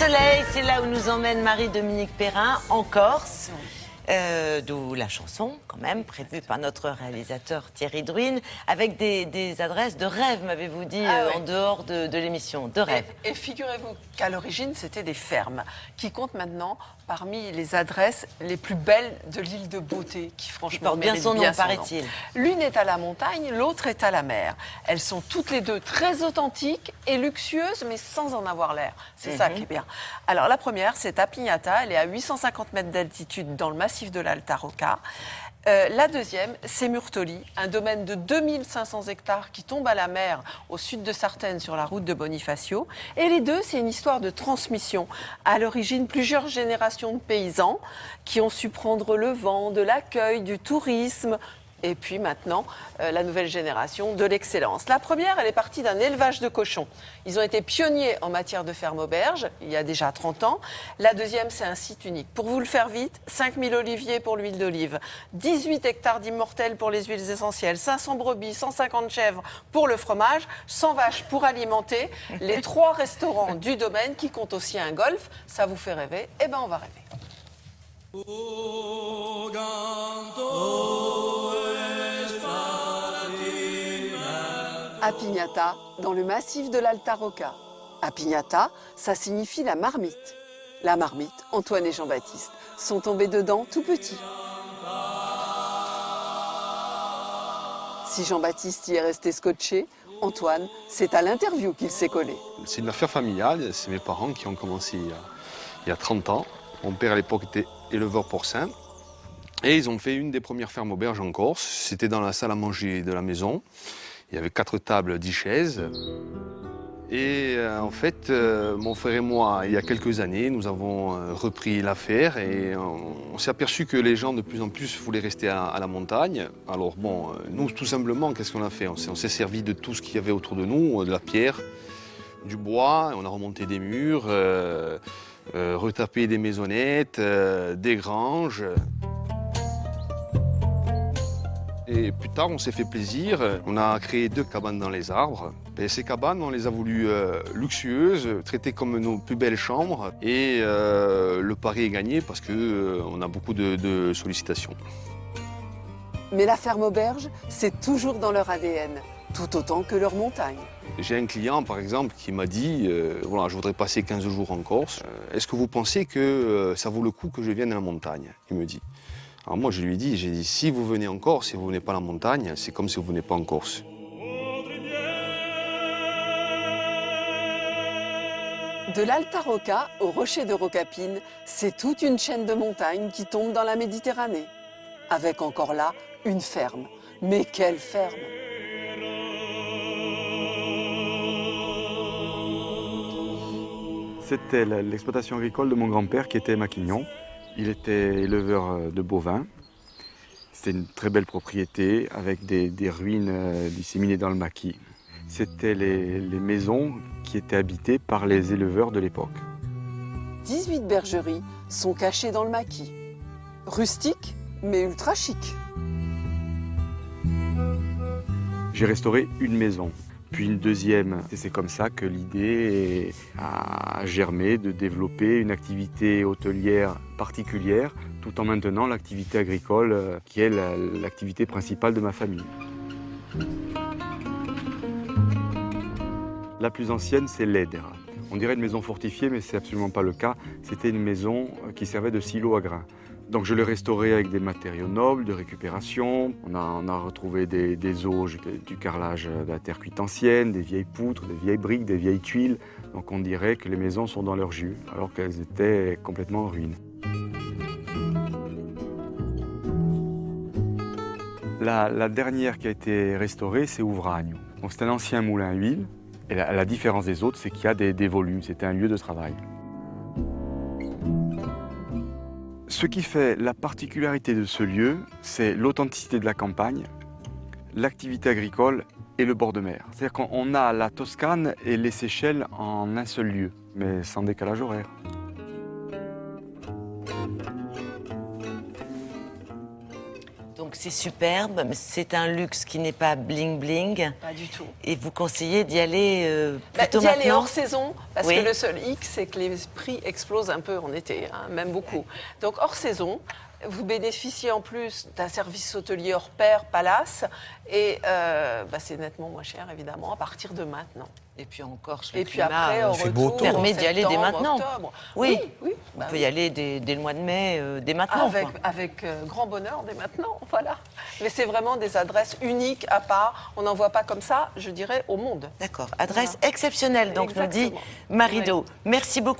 soleil, c'est là où nous emmène Marie-Dominique Perrin, en Corse. D'où la chanson, quand même, prévue par notre réalisateur Thierry Drouin, avec des adresses de rêve, m'avez-vous dit, en dehors de l'émission, de rêve. Et figurez-vous qu'à l'origine, c'était des fermes qui comptent maintenant parmi les adresses les plus belles de l'île de Beauté, qui franchement bien son nom, paraît-il. L'une est à la montagne, l'autre est à la mer. Elles sont toutes les deux très authentiques et luxueuses, mais sans en avoir l'air. C'est ça qui est bien. Alors la première, c'est à Pignata, elle est à 850 mètres d'altitude dans le massif de l'Alta Rocca. La deuxième, c'est Murtoli, un domaine de 2500 hectares qui tombe à la mer au sud de Sartène sur la route de Bonifacio. Et les deux, c'est une histoire de transmission. À l'origine, plusieurs générations de paysans qui ont su prendre le vent de l'accueil, du tourisme. Et puis maintenant, la nouvelle génération de l'excellence. La première, elle est partie d'un élevage de cochons. Ils ont été pionniers en matière de ferme-auberge, il y a déjà 30 ans. La deuxième, c'est un site unique. Pour vous le faire vite, 5000 oliviers pour l'huile d'olive, 18 hectares d'immortelles pour les huiles essentielles, 500 brebis, 150 chèvres pour le fromage, 100 vaches pour alimenter les 3 restaurants du domaine qui comptent aussi un golf. Ça vous fait rêver? Eh bien, on va rêver. À Pignata, dans le massif de l'Alta Rocca. À Pignata, ça signifie la marmite. La marmite, Antoine et Jean-Baptiste sont tombés dedans tout petits. Si Jean-Baptiste y est resté scotché, Antoine, c'est à l'interview qu'il s'est collé. C'est une affaire familiale, c'est mes parents qui ont commencé il y a 30 ans. Mon père à l'époque était éleveur porcin. Et ils ont fait une des premières fermes auberges en Corse. C'était dans la salle à manger de la maison. Il y avait 4 tables, 10 chaises. Et en fait, mon frère et moi, il y a quelques années, nous avons repris l'affaire et on s'est aperçu que les gens de plus en plus voulaient rester à la montagne. Alors bon, nous, tout simplement, qu'est-ce qu'on a fait? On s'est servi de tout ce qu'il y avait autour de nous, de la pierre, du bois, on a remonté des murs, retapé des maisonnettes, des granges. Et plus tard, on s'est fait plaisir. On a créé 2 cabanes dans les arbres. Et ces cabanes, on les a voulues luxueuses, traitées comme nos plus belles chambres. Et le pari est gagné parce qu'on a beaucoup de sollicitations. Mais la ferme auberge, c'est toujours dans leur ADN, tout autant que leur montagne. J'ai un client, par exemple, qui m'a dit voilà, je voudrais passer 15 jours en Corse. Est-ce que vous pensez que ça vaut le coup que je vienne à la montagne? Il me dit. Alors moi, je lui ai dit, si vous venez en Corse et vous ne venez pas à la montagne, c'est comme si vous ne venez pas en Corse. De l'Alta Rocca au rocher de Rocapine, c'est toute une chaîne de montagnes qui tombe dans la Méditerranée. Avec encore là, une ferme. Mais quelle ferme! C'était l'exploitation agricole de mon grand-père qui était maquignon. Il était éleveur de bovins. C'était une très belle propriété avec des ruines disséminées dans le maquis. C'était les maisons qui étaient habitées par les éleveurs de l'époque. 18 bergeries sont cachées dans le maquis. Rustique, mais ultra chic. J'ai restauré une maison, puis une deuxième. Et c'est comme ça que l'idée a germé de développer une activité hôtelière particulière, tout en maintenant l'activité agricole qui est l'activité principale de ma famille. La plus ancienne, c'est l'Edera. On dirait une maison fortifiée, mais ce n'est absolument pas le cas. C'était une maison qui servait de silo à grains. Donc je l'ai restaurée avec des matériaux nobles, de récupération. On a retrouvé des auges, du carrelage de la terre cuite ancienne, des vieilles poutres, des vieilles briques, des vieilles tuiles. Donc on dirait que les maisons sont dans leur jus, alors qu'elles étaient complètement en ruine. La dernière qui a été restaurée, c'est Ouvragne. C'est un ancien moulin à huile. Et la différence des autres, c'est qu'il y a des volumes. C'était un lieu de travail. Ce qui fait la particularité de ce lieu, c'est l'authenticité de la campagne, l'activité agricole et le bord de mer. C'est-à-dire qu'on a la Toscane et les Seychelles en un seul lieu, mais sans décalage horaire. Donc C'est superbe, mais c'est un luxe qui n'est pas bling-bling. Pas du tout. Et vous conseillez d'y aller plutôt D'y aller maintenant hors saison, parce Oui. que le seul hic, c'est que les prix explosent un peu en été, hein, même beaucoup. Donc hors saison, vous bénéficiez en plus d'un service hôtelier hors pair, Palace, et c'est nettement moins cher, évidemment, à partir de maintenant. Et puis encore, Et puis après, au fait beau retour, tôt. permet en d'y aller dès septembre, maintenant. octobre. Oui. Oui. On bah peut oui. y aller dès le mois de mai, dès maintenant. quoi. Avec grand bonheur dès maintenant, voilà. Mais c'est vraiment des adresses uniques à part. On n'en voit pas comme ça, je dirais, au monde. D'accord. Adresse exceptionnelle, donc nous dit Exactement. Marie Do. Merci beaucoup.